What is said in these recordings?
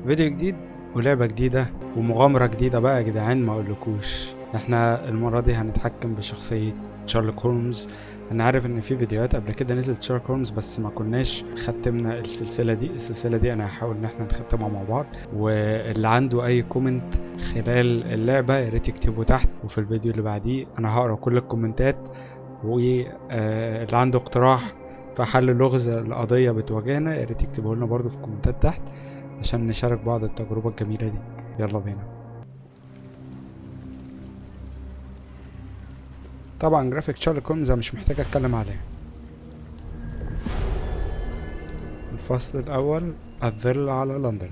فيديو جديد ولعبة جديدة ومغامرة جديدة بقى يا جدعان، ما اقولكوش. احنا المرة دي هنتحكم بشخصية شارلوك هولمز. انا عارف ان في فيديوهات قبل كده نزلت شارلوك هولمز بس ما كناش ختمنا السلسلة دي انا هحاول ان احنا نختمها مع بعض. واللي عنده اي كومنت خلال اللعبة يا ريت يكتبه تحت، وفي الفيديو اللي بعديه انا هقرا كل الكومنتات. واللي عنده اقتراح في حل لغز القضية بتواجهنا يا ريت يكتبه لنا برضه في الكومنتات تحت عشان نشارك بعض التجربة الجميلة دي. يلا بينا. طبعا جرافيك شارلوك هولمز مش محتاج اتكلم عليه. الفصل الاول، الظل على لندن.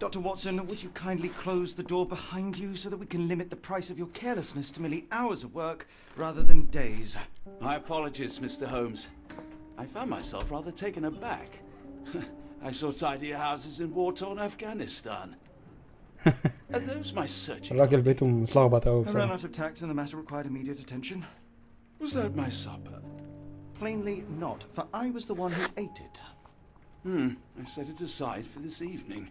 Dr. Watson, would you kindly close the door behind you so that we can limit the price of your carelessness to merely hours of work rather than days? My apologies, Mr. Holmes. I found myself rather taken aback. I saw tidier houses in war-torn Afghanistan. Are those my searching? الراجل بيته متلخبط قوي I ran بصراحة. out of tact and the matter required immediate attention. Was that my supper? Plainly not, for I was the one who ate it. I set it aside for this evening.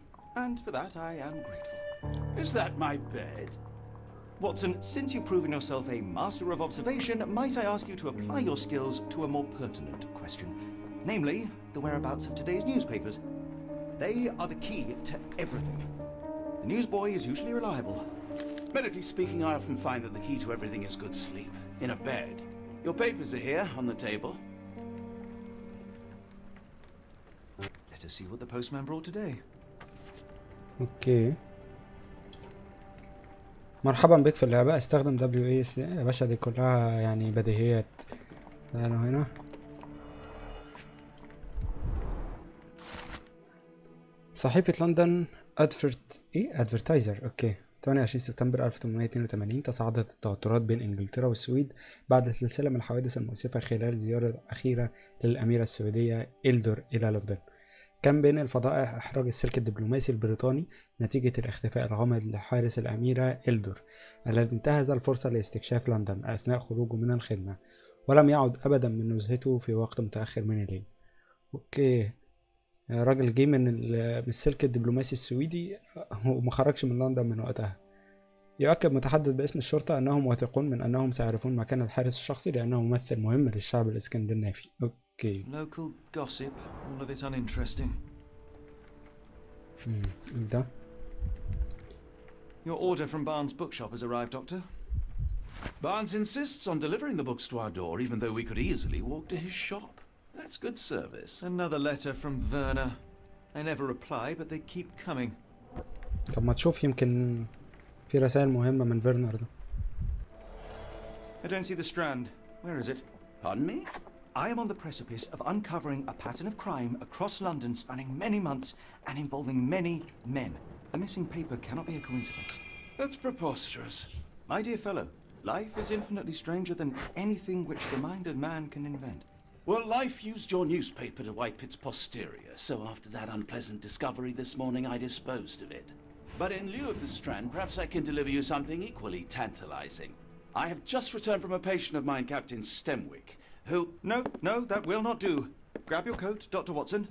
And for that I am grateful. Is that my bed? Watson, since you've proven yourself a master of observation, might I ask you to apply your skills to a more pertinent question? Namely, the whereabouts of today's newspapers. They are the key to everything. The newsboy is usually reliable. Medically speaking, I often find that the key to everything is good sleep. In a bed. Your papers are here, on the table. Let us see what the postman brought today. اوكي، مرحبا بك في اللعبة. استخدم WASD يا باشا، دي كلها يعني بديهيات. تعالوا هنا. صحيفة لندن ادفرتايزر. اوكي، 28 سبتمبر 1882 تصاعدت التوترات بين انجلترا والسويد بعد سلسلة من الحوادث المؤسفة خلال الزيارة الأخيرة للأميرة السويدية إلدور إلى لندن. كان بين الفضائح إحراج السلك الدبلوماسي البريطاني نتيجة الاختفاء الغامض لحارس الأميرة إلدور الذي انتهز الفرصة لاستكشاف لندن أثناء خروجه من الخدمة، ولم يعد أبدا من نزهته في وقت متأخر من الليل. أوكي، راجل جه من السلك الدبلوماسي السويدي وما خرجش من لندن من وقتها. يؤكد متحدث باسم الشرطة أنهم واثقون من أنهم سيعرفون مكان الحارس الشخصي لأنه ممثل مهم للشعب الإسكندنافي. أوكي. Local gossip, all of it uninteresting. ده Your order from Barnes' bookshop has arrived, Doctor. Barnes insists on delivering the books to our door, even though we could easily walk to his shop. That's good service. Another letter from Werner. I never reply, but they keep coming. طب ما تشوف، يمكن في رسائل مهمة من فيرنر ده. I don't see the strand. Where is it? Pardon me? I am on the precipice of uncovering a pattern of crime across London spanning many months and involving many men. The missing paper cannot be a coincidence. That's preposterous. My dear fellow, life is infinitely stranger than anything which the mind of man can invent. Well, life used your newspaper to wipe its posterior, so after that unpleasant discovery this morning, I disposed of it. But in lieu of the strand, perhaps I can deliver you something equally tantalizing. I have just returned from a patient of mine, Captain Stemwick, who... No, that will not do. Grab your coat, Dr. Watson.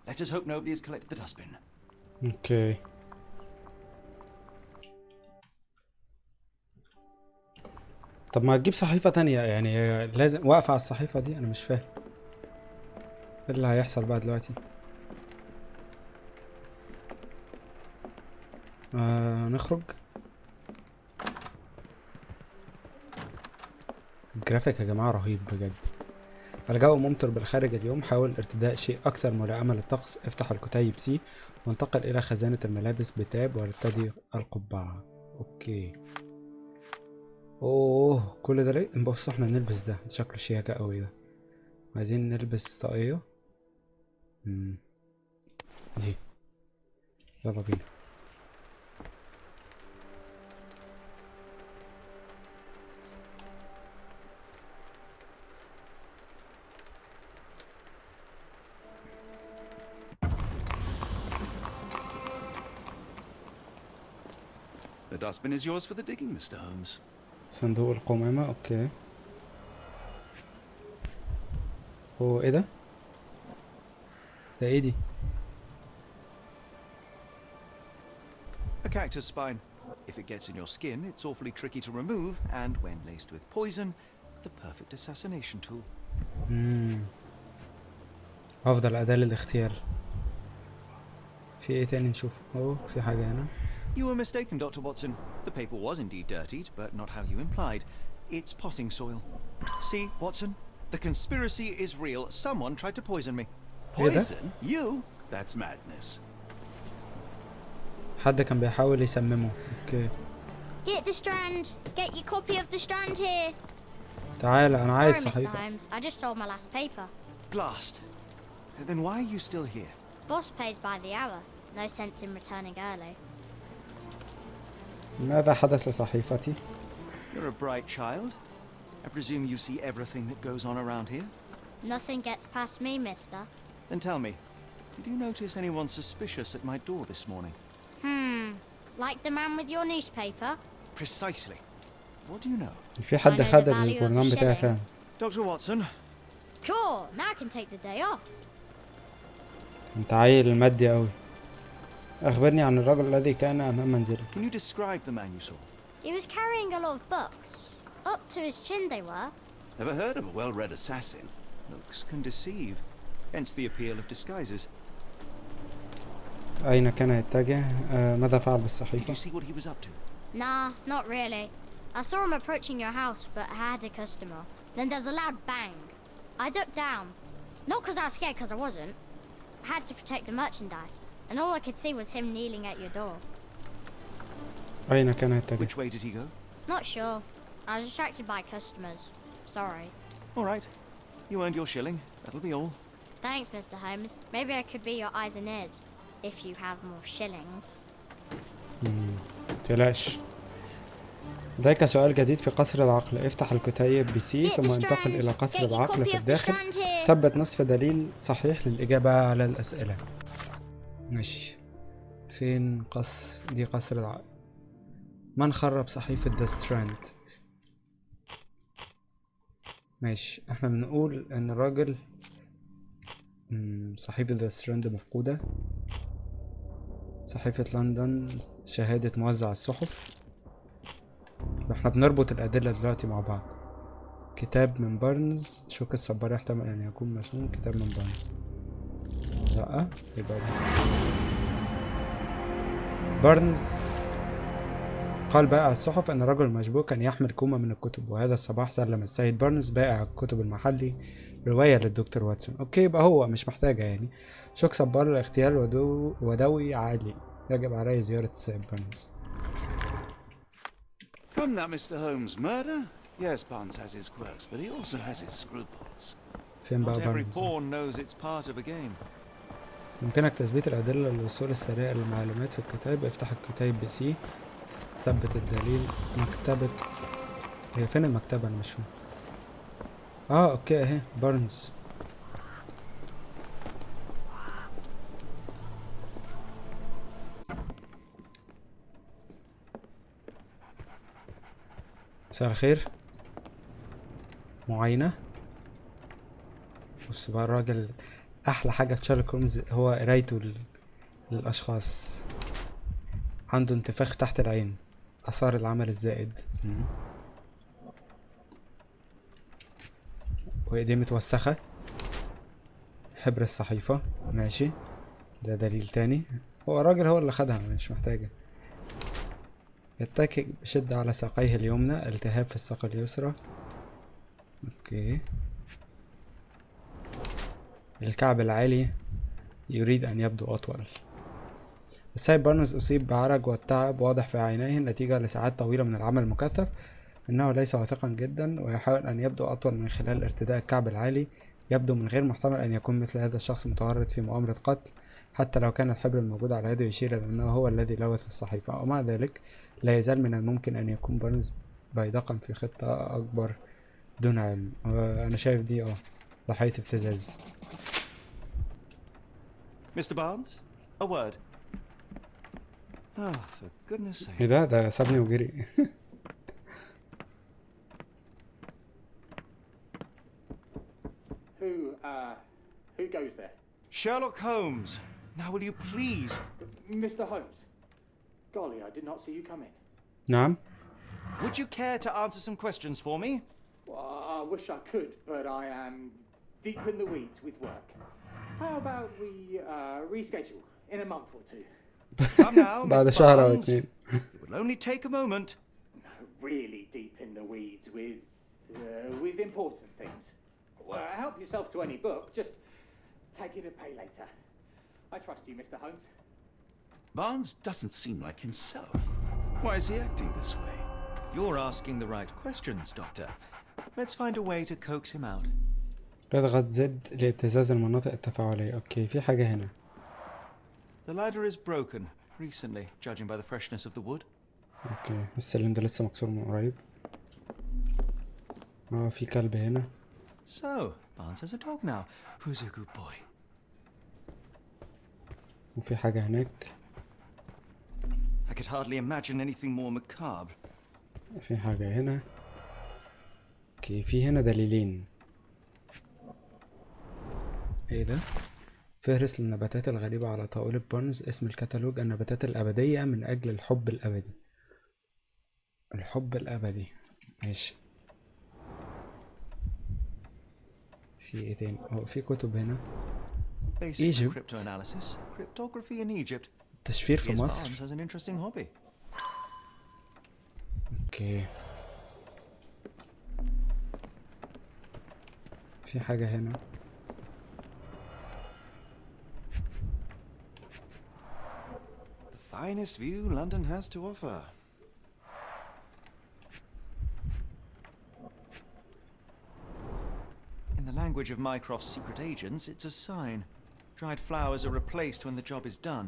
Let us hope nobody has collected the dustbin. اوكي. طب ما تجيب صحيفة تانية، يعني لازم واقفة على الصحيفة دي؟ انا مش فاهم ايه اللي هيحصل بقى دلوقتي. نخرج. الجرافيك يا جماعة رهيب بجد. الجو ممطر بالخارج اليوم. حاول ارتداء شيء أكثر ملائمة للطقس. افتح الكتيب سي وانتقل إلى خزانة الملابس بتاب وارتدي القبعة. أوكي. أوه، كل ده ليه؟ بص احنا نلبس ده شكله شياكة أوي ده. عايزين نلبس طاقية. دي يلا بينا. The dustbin is yours for the digging, Mr. Holmes. صندوق القمامة. اوكي. هو ايه ده؟ ده ايه دي؟ A cactus spine. If it gets in your skin, it's awfully tricky to remove, and when laced with poison, the perfect assassination tool. افضل أداة للاغتيال. في ايه تاني نشوف؟ اوه في حاجة هنا. You were mistaken, Dr. Watson. The paper was indeed dirtied, but not how you implied. It's potting soil. See, Watson? The conspiracy is real. Someone tried to poison me. Poison? You? That's madness. حد كان بيحاول يسممه. اوكي. Get the strand. Get your copy of the strand here. تعال انا عايز Sorry, Mr. صحيفة. Holmes. I just sold my last paper. Blast. Then why are you still here? Boss pays by the hour. No sense in returning early. ماذا حدث لصحيفتي؟ You're a bright child. I presume you see everything that goes on around here? Nothing gets past me, mister. Then tell me, did you notice anyone suspicious at my door this morning? Like the man with your newspaper? Precisely. What do you know? في حد I know خد the value of البرنامج a بتاعي shilling. فعلا. Dr. Watson, Cool. Now I can take the day off. انت عيل المادي اوي. اخبرني عن الرجل الذي كان امام منزلي. can you describe the man you saw? He was carrying a lot of books. Up to his chin they were. Never heard of a well-read assassin. Looks can deceive. Hence the appeal of disguises. اين كان يتجه؟ ماذا فعل Did بالصحيفة؟ you see what he was up to? Nah, not really. I saw him approaching your house, but I had a customer. Then there's a loud bang. I ducked down. Not because I was scared, because I wasn't. I had to protect the merchandise. And all I could see was him kneeling at your door. اين كان يتجه؟ Which way did he go? Not sure. I was distracted by customers. Sorry. All right. You earned your shilling. That'll be all. Thanks, Mr. Holmes. Maybe I could be your eyes and ears. If you have more shillings. متقلقش. لديك سؤال جديد في قصر العقل. افتح الكتيب بسي ثم انتقل إلى قصر العقل في الداخل. ثبت نصف دليل صحيح للإجابة على الأسئلة. ماشي. فين دي قصر العقل. من خرب صحيفة ذا ستراند؟ ماشي. احنا بنقول ان الراجل صحيفة ذا ستراند مفقودة. صحيفة لندن، شهادة موزع الصحف. احنا بنربط الأدلة دلوقتي مع بعض. كتاب من بارنز، شوك الصبار يحتمل أن يكون مسموم. كتاب من بارنز. لأ يبقى ده. بارنز قال بائع الصحف أن الرجل المشبوه كان يحمل كومة من الكتب، وهذا الصباح سلم السيد بارنز بائع الكتب المحلي رواية للدكتور واتسون. اوكي يبقى هو مش محتاجة يعني. شوك صبار الاغتيال ودوي عالي. يجب علي زيارة السيد بارنز. Come now, Mr. Holmes. Murder? Yes, Barnes has his quirks, but he also has his scruples. فين بقى Not every بارنز؟ pawn knows it's part of a game. يمكنك تثبيت الأدلة للوصول السريع للمعلومات في الكتاب. افتح الكتاب بسي. ثبت الدليل. مكتبة. هي فين المكتبة؟ أنا مش فاهم. اوكي اهي بارنز. مساء الخير. معاينة. بص بقى الراجل، احلى حاجة في شارلوك هولمز هو قرايته للاشخاص. عنده انتفاخ تحت العين، اثار العمل الزائد. وايديه متوسخة. حبر الصحيفة. ماشي، ده دليل تاني. هو الراجل هو اللي خدها، مش محتاجة. يتكئ بشدة على ساقيه اليمنى. التهاب في الساق اليسرى. اوكي. الكعب العالي يريد ان يبدو اطول. السيد بارنز اصيب بعرج والتعب واضح في عينيه نتيجة لساعات طويلة من العمل المكثف. انه ليس واثقا جدا ويحاول ان يبدو اطول من خلال ارتداء الكعب العالي. يبدو من غير محتمل ان يكون مثل هذا الشخص متورط في مؤامرة قتل، حتى لو كان الحبر الموجود على يده يشير الى انه هو الذي لوث الصحيفة. ومع ذلك لا يزال من الممكن ان يكون بارنز بيدقا في خطة اكبر دون علم. انا شايف دي ضحية ابتزاز. Mr. Barnes, a word. Oh, for goodness sake. ايه ده سابني وجري. Who goes there? Sherlock Holmes. Now will you please? Mr. Holmes. Golly, I did not see you come in. نعم. Would you care to answer some questions for me? Well, I wish I could, but I am deep in the weeds with work. How about we reschedule in a month or two? Come now, بعد Mr. شهر أو Barnes. اتنين. It will only take a moment. No, really deep in the weeds with important things. Well, help yourself to any book. Just take it and pay later. I trust you, Mr. Holmes. Barnes doesn't seem like himself. Why is he acting this way? You're asking the right questions, Doctor. Let's find a way to coax him out. اضغط زد لابتزاز المناطق التفاعلية. اوكي في حاجة هنا. The ladder is broken recently, judging by the freshness of the wood. اوكي السلم ده لسه مكسور من قريب. في كلب هنا. So, Barnes has a dog now. Who's a good boy? وفي حاجة هناك. I could hardly imagine anything more macabre. في حاجة هنا. اوكي في هنا دليلين. ايه ده؟ فهرس للنباتات الغريبة على طاولة بارنز. اسم الكتالوج النباتات الأبدية من أجل الحب الأبدي. الحب الأبدي ماشي. في ايه تاني؟ في كتب هنا. Basics of Egypt. cryptoanalysis, cryptography in Egypt. تشفير في Yes, مصر. Barnes has an interesting hobby. اوكي في حاجة هنا. The finest view London has to offer. In the language of Mycroft's secret agents, it's a sign. Dried flowers are replaced when the job is done.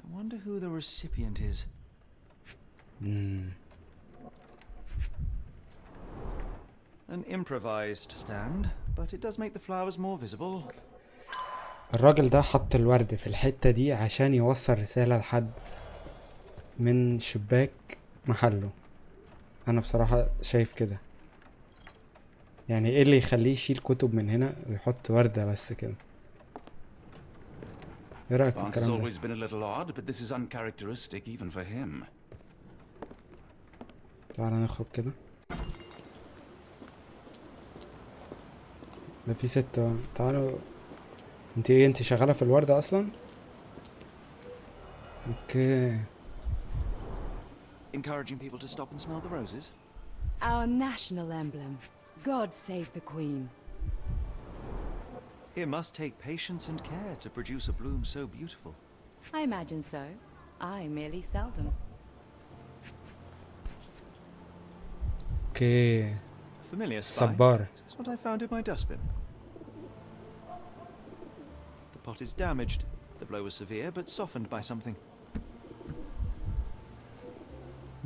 I wonder who the recipient is. An improvised stand, but it does make the flowers more visible. الراجل ده حط الورد في الحتة دي عشان يوصل رسالة لحد من شباك محله. انا بصراحة شايف كده. يعني ايه اللي يخليه يشيل كتب من هنا ويحط وردة بس كده؟ ايه رأيك في Barnes has الكلام ده؟ always been a little odd, but this is uncharacteristic even for him. تعالى نخرج كده. ده في ستة. تعالوا. انت شغالة في الوردة اصلا؟ اوكي. Encouraging people to stop and smell the roses. Our national emblem. God save the Queen. It must take patience and care to produce a bloom so beautiful. I imagine so. I merely sell them. اوكي. Familiar spy. الصبارة. Is this what I found in my dustbin? The pot is damaged. The blow was severe, but softened by something.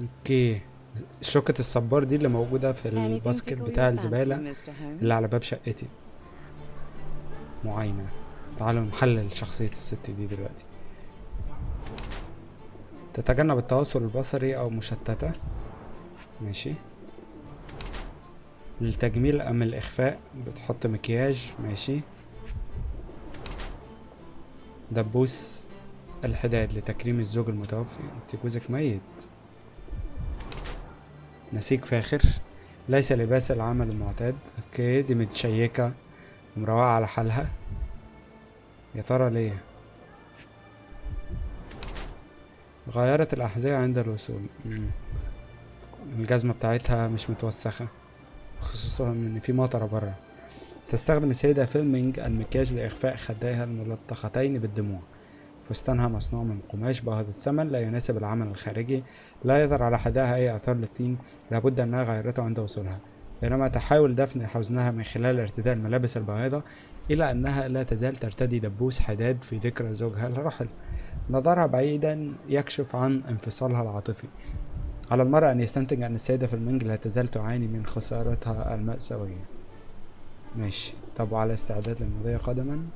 اوكي. شوكة الصبار دي اللي موجودة في Anything الباسكت tickle بتاع your الزبالة fancy, Mr. اللي Holmes? على باب شقتي. معاينة. تعالوا نحلل شخصية الست دي دلوقتي. تتجنب التواصل البصري أو مشتتة. ماشي. للتجميل أم الإخفاء بتحط مكياج. ماشي. دبوس الحداد لتكريم الزوج المتوفي. انت جوزك ميت. نسيج فاخر. ليس لباس العمل المعتاد. اوكي دي متشيكة ومروقة على حالها. يا ترى ليه؟ غيرت الأحذية عند الوصول. الجزمة بتاعتها مش متوسخة، خصوصا ان في مطرة برا. تستخدم السيدة فيلمينج المكياج لإخفاء خديها الملطختين بالدموع. فستانها مصنوع من قماش باهظ الثمن لا يناسب العمل الخارجي، لا يظهر على حذائها أي آثار للطين، لابد أنها غيرته عند وصولها، بينما تحاول دفن حزنها من خلال ارتداء الملابس الباهظة، إلا أنها لا تزال ترتدي دبوس حداد في ذكرى زوجها الراحل. نظرها بعيدا يكشف عن انفصالها العاطفي. على المرء أن يستنتج أن السيدة فيلمينج لا تزال تعاني من خسارتها المأساوية. ماشي. طب وعلى استعداد للمضي قدما.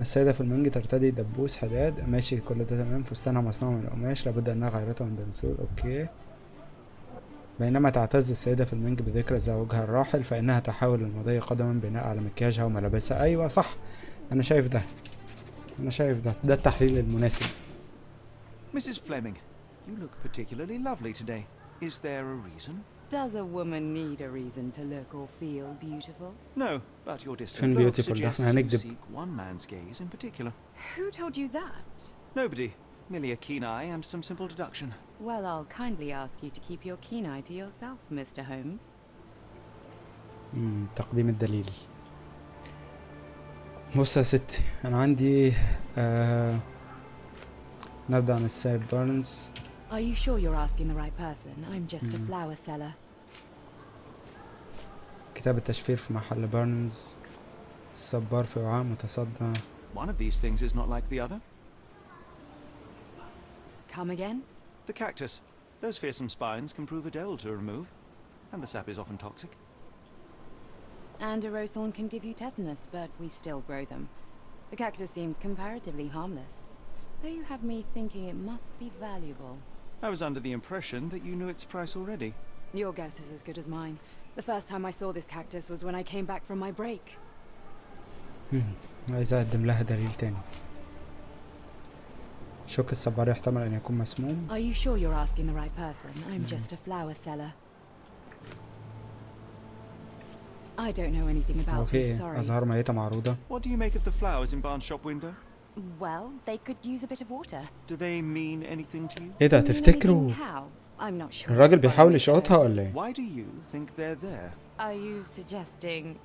السيدة في المنج ترتدي دبوس حداد. ماشي، كل ده تمام. فستانها مصنوع من القماش، لابد انها غيرته من دنسول. اوكي. بينما تعتز السيدة في المنج بذكرى زوجها الراحل، فإنها تحاول المضي قدما بناء على مكياجها وملابسها. أيوة صح، أنا شايف ده، ده التحليل المناسب. Mrs. Fleming, you look particularly lovely today. Is there a reason? Does a woman need a reason to look or feel beautiful? No, but your distant فين look beautiful ده؟ suggests احنا you هنكدب. seek one man's gaze in particular. Who told you that? Nobody. Merely a keen eye and some simple deduction. Well, I'll kindly ask you to keep your keen eye to yourself, Mr. Holmes. تقديم الدليل. بص يا ستي، أنا عندي نبدأ عن السيد بارنز. Are you sure you're asking the right person? I'm just a flower seller. كتاب التشفير في محل بارنز. الصبار في وعاء متصدع. One of these things is not like the other. Come again? The cactus. Those fearsome spines can prove a dole to remove, and the sap is often toxic. And a rose thorn can give you tetanus, but we still grow them. The cactus seems comparatively harmless, though you have me thinking it must be valuable. I was under the impression that you knew its price already. Your guess is as good as mine. The first time I saw this cactus was when I came back from my break. عايز أقدم لها دليل تاني. شوك الصبار يحتمل أن يكون مسموم. Are you sure you're asking the right person? I'm just a flower seller. I don't know anything هو about في this, إيه؟ sorry. أزهار ميتة معروضة. What do you make of the flowers in Barnes' shop window? Well, they could use a bit of water. Do they mean anything to you? إيه ده Mean تفتكروا anything how? I'm not sure. الراجل بيحاول يشقطها ولا إيه؟ Why do you think they're there? Are you suggesting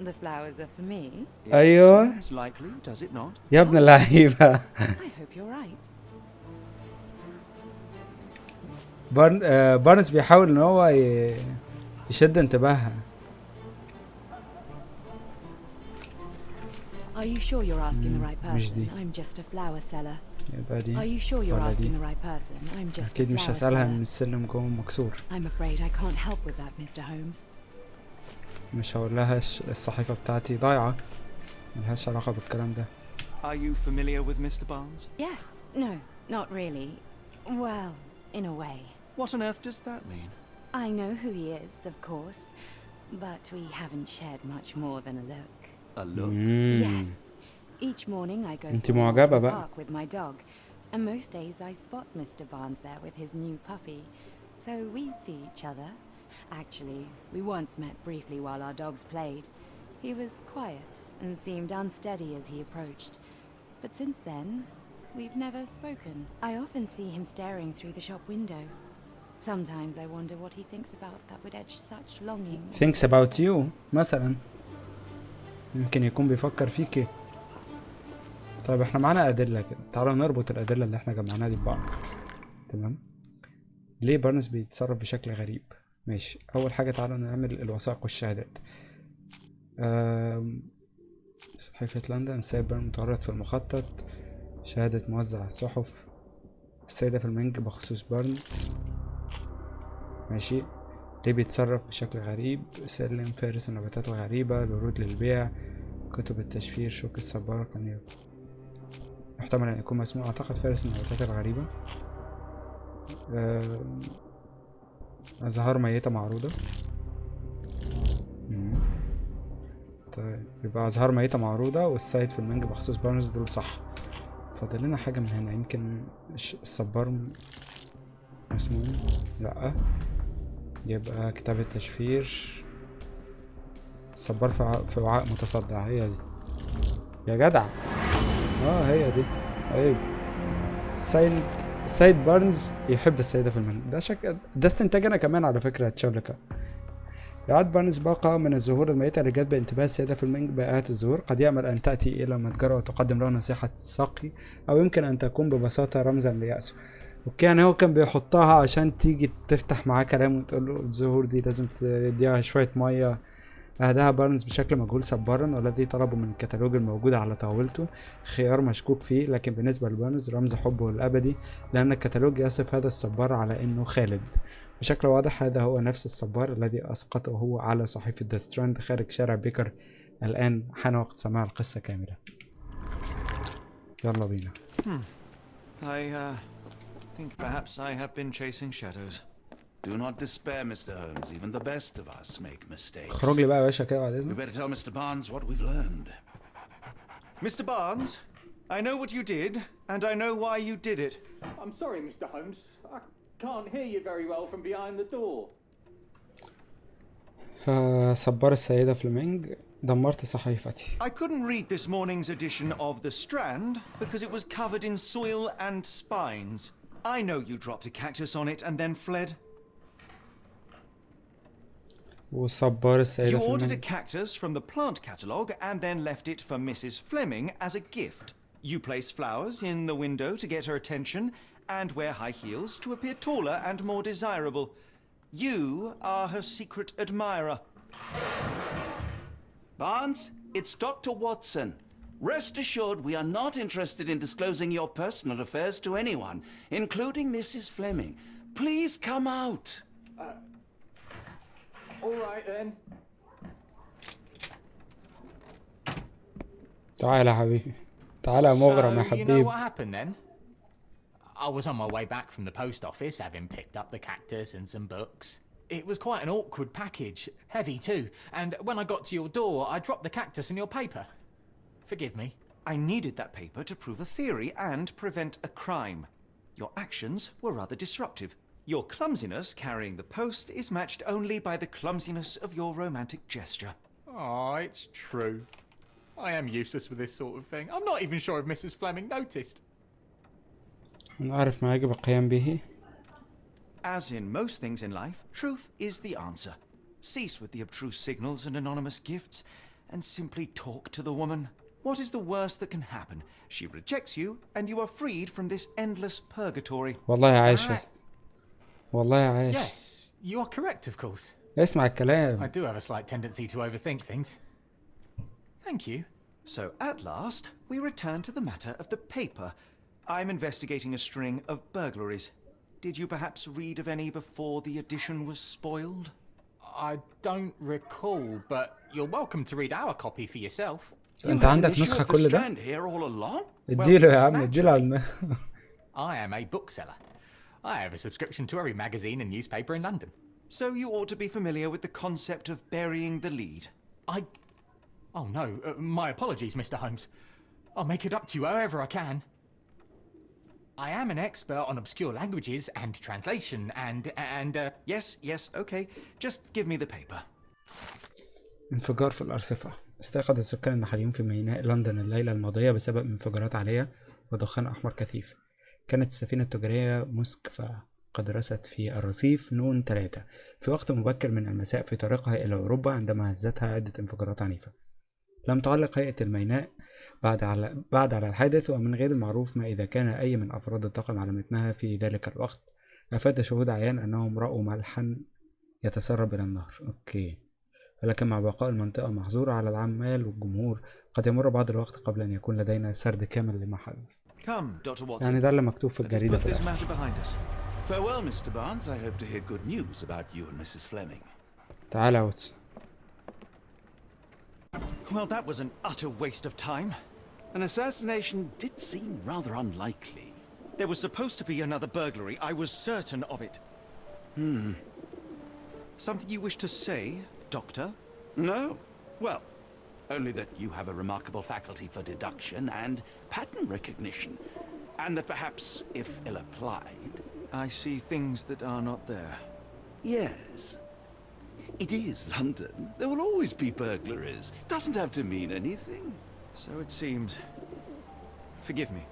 the flowers are for me? It أيوة. seems likely, does it not? يا ابن اللعيبة. I hope you're right. بارنز بيحاول ان هو يشد انتباهها. Are you sure you're asking the right مش person? دي. I'm just a flower seller. يبقى دي. Are you sure you're ولا asking دي. the right person? I'm just a اكيد مش flower هسألها ان seller. السلم جوه مكسور. I'm afraid I can't help with that, Mr. Holmes. مش هقول لها الصحيفة بتاعتي ضايعة، ملهاش علاقة بالكلام ده. Are you familiar with Mr. Barnes? Yes. No, not really. Well, in a way. What on earth does that mean? I know who he is, of course, but we haven't shared much more than a look. A look? Yes. Each morning I go انتي for a walk in معجبة the بقى. park with my dog, and most days I spot Mr. Barnes there with his new puppy, so we see each other. Actually, we once met briefly while our dogs played. He was quiet and seemed unsteady as he approached, but since then, we've never spoken. I often see him staring through the shop window. Sometimes I wonder what he thinks about that would etch such longing. thinks about you مثلا، يمكن يكون بيفكر فيكي. طيب احنا معانا أدلة كده، تعالوا نربط الأدلة اللي احنا جمعناها دي ببعض. تمام. ليه بارنز بيتصرف بشكل غريب؟ ماشي، أول حاجة تعالوا نعمل الوثائق والشهادات. صحيفة لندن، السيد بارنز متورط في المخطط. شهادة موزع الصحف. السيدة في المنج بخصوص بارنز. ماشي. ليه بيتصرف بشكل غريب؟ سلم فارس النباتات الغريبة، الورود للبيع، كتب التشفير، شوك الصبار، كان يحتمل أن يكون مسموع. أعتقد فارس النباتات الغريبة. أزهار ميتة معروضة. طيب يبقى أزهار ميتة معروضة والسيد في المنج بخصوص بارنز، دول صح. فاضل لنا حاجة من هنا، يمكن الصبار مسموم، لأ. يبقى كتاب التشفير، الصبار في وعاء متصدع، هي دي يا جدع. هي دي. ايوه، السيد بارنز يحب السيدة في المنزل. ده استنتاج انا كمان على فكرة. شيرلوك يعد بارنز باقة من الزهور الميتة اللي جذب انتباه السيدة في المنج بائعات الزهور. قد يأمل أن تأتي إلى متجرها وتقدم له نصيحة سقي، أو يمكن أن تكون ببساطة رمزا ليأسه. اوكي، يعني هو كان بيحطها عشان تيجي تفتح معاه كلام وتقول له الزهور دي لازم تديها شوية مية. أهداها بارنز بشكل مجهول صبارا، والذي طلبه من الكتالوج الموجود على طاولته خيار مشكوك فيه، لكن بالنسبة لبارنز رمز حبه الأبدي، لأن الكتالوج يصف هذا الصبار على أنه خالد. بشكل واضح هذا هو نفس الصبار الذي أسقطه على صحيفة ذا ستراند خارج شارع بيكر. الآن حان وقت سماع القصة كاملة. يلا بينا. I think perhaps I have been chasing shadows. Do not despair, Mr. Holmes. Even the best of us make mistakes. اخرج لي بقى يا باشا كده بعد We اذنك. better tell Mr. Barnes what we've learned. Mr. Barnes, I know what you did, and I know why you did it. I'm sorry, Mr. Holmes. I can't hear you very well from behind the door. صبار السيدة فليمنج، دمرت صحيفتي. I couldn't read this morning's edition of The Strand because it was covered in soil and spines. I know you dropped a cactus on it and then fled. وصبار السيدة You ordered a فليمنج. cactus from the plant catalogue and then left it for Mrs. Fleming as a gift. You place flowers in the window to get her attention and wear high heels to appear taller and more desirable. You are her secret admirer. Barnes, it's Dr. Watson. Rest assured we are not interested in disclosing your personal affairs to anyone, including Mrs. Fleming. Please come out. All right then. تعال يا حبيبي، تعال يا مغرم يا So, you know حبيبي. what happened then? I was on my way back from the post office, having picked up the cactus and some books. It was quite an awkward package, heavy too, and when I got to your door, I dropped the cactus in your paper. Forgive me. I needed that paper to prove a theory and prevent a crime. Your actions were rather disruptive. Your clumsiness carrying the post is matched only by the clumsiness of your romantic gesture. Oh, it's true. I am useless with this sort of thing. I'm not even sure if Mrs. Fleming noticed. نعرف ما يجب القيام به. As in most things in life, truth is the answer. Cease with the abstruse signals and anonymous gifts, and simply talk to the woman. What is the worst that can happen? She rejects you, and you are freed from this endless purgatory. والله عايش يا اسطى. والله عايش. Yes, you are correct, of course. اسمع I الكلام. do have a slight tendency to overthink things. Thank you. So at last, we return to the matter of the paper. I'm investigating a string of burglaries. Did you perhaps read of any before the edition was spoiled? I don't recall, but you're welcome to read our copy for yourself. انت You had an عندك issue نسخة of the كل ده؟ Strand here all along? اديله يا عم، اديله على I am a bookseller. I have a subscription to every magazine and newspaper in London. So you ought to be familiar with the concept of burying the lead. Oh no, my apologies, Mr. Holmes. I'll make it up to you however I can. I am an expert on obscure languages and translation and Yes, okay. Just give me the paper. انفجار في الأرصفة. استيقظ السكان المحليون في ميناء لندن الليلة الماضية بسبب انفجارات عالية ودخان أحمر كثيف. كانت السفينة التجارية موسكفا قد رست في الرصيف نون 3 في وقت مبكر من المساء في طريقها إلى أوروبا عندما هزتها عدة انفجارات عنيفة. لم تعلق هيئة الميناء بعد على الحادث، ومن غير المعروف ما إذا كان أي من أفراد الطاقم على متنها في ذلك الوقت. أفاد شهود عيان أنهم رأوا ملحا يتسرب إلى النهر. أوكي. ولكن مع بقاء المنطقة محظورة على العمال والجمهور قد يمر بعض الوقت قبل أن يكون لدينا سرد كامل لما حدث. Come, Dr. Watson. يعني ده اللي مكتوب في Let's الجريدة put في this الآخر. matter behind us. Farewell, Mr. Barnes. I hope to hear good news about you and Mrs. Fleming. تعال يا واتسون. Well, that was an utter waste of time. An assassination did seem rather unlikely. There was supposed to be another burglary. I was certain of it. Something you wish to say, Doctor? No? Well, only that you have a remarkable faculty for deduction and pattern recognition, and that perhaps, if ill-applied... I see things that are not there. Yes. It is London. There will always be burglaries. Doesn't have to mean anything. So it seems. Forgive me.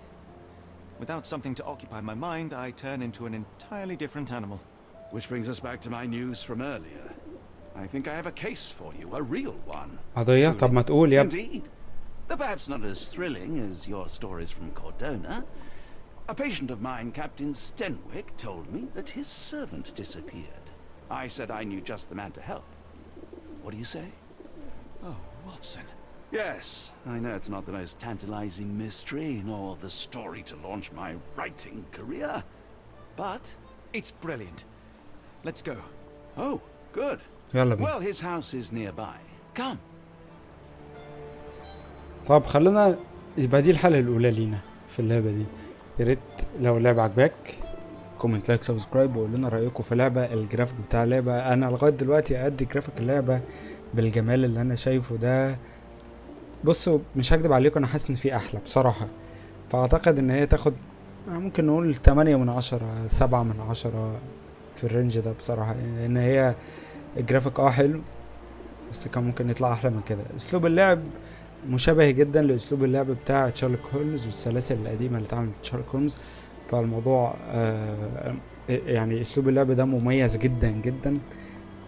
Without something to occupy my mind, I turn into an entirely different animal. Which brings us back to my news from earlier. I think I have a case for you, a real one. قضية؟ طب ما تقول يا ابني. Indeed. Though perhaps not as thrilling as your stories from Cordona. A patient of mine, Captain Stenwick, told me that his servant disappeared. I said I knew just the man to help. What do you say? Oh, Watson. Yes, I know it's not the most tantalizing mystery, nor the story to launch my writing career. But It's brilliant. Let's go. oh, good. يلا بينا. Well, his house is nearby. Come. طب خلينا يبقى دي الحلقة الأولى لينا. في اللعبة دي. يا ريت لو اللعبة عجبك كومنت لايك سبسكرايب وقول لنا رايكم في اللعبة. الجرافيك بتاع اللعبة انا لغاية دلوقتي ادي جرافيك اللعبة بالجمال اللي انا شايفه ده. بصوا مش هكدب عليكم، انا حاسس ان في احلى بصراحة، فاعتقد ان هي تاخد ممكن نقول 8/10 7/10 في الرينج ده بصراحة، لان هي الجرافيك حلو بس كان ممكن يطلع احلى من كده. اسلوب اللعب مشابه جدا لاسلوب اللعب بتاع شارلوك هولمز والسلاسل القديمة اللي اتعملت شارلوك هولمز، فالموضوع يعني اسلوب اللعب ده مميز جدا جدا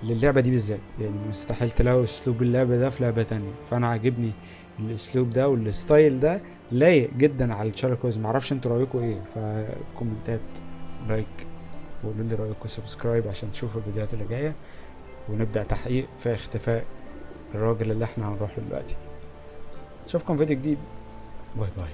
للعبة دي بالذات، يعني مستحيل تلاقوا اسلوب اللعب ده في لعبة تانية، فانا عاجبني الاسلوب ده والستايل ده لايق جدا على شارلوك هولمز. معرفش انتوا رايكم ايه، فكومنتات لايك وقولوا لي رايكم، سبسكرايب عشان تشوفوا الفيديوهات اللي جايه، ونبدا تحقيق في اختفاء الراجل اللي احنا هنروح له دلوقتي. اشوفكم فيديو جديد، باي باي.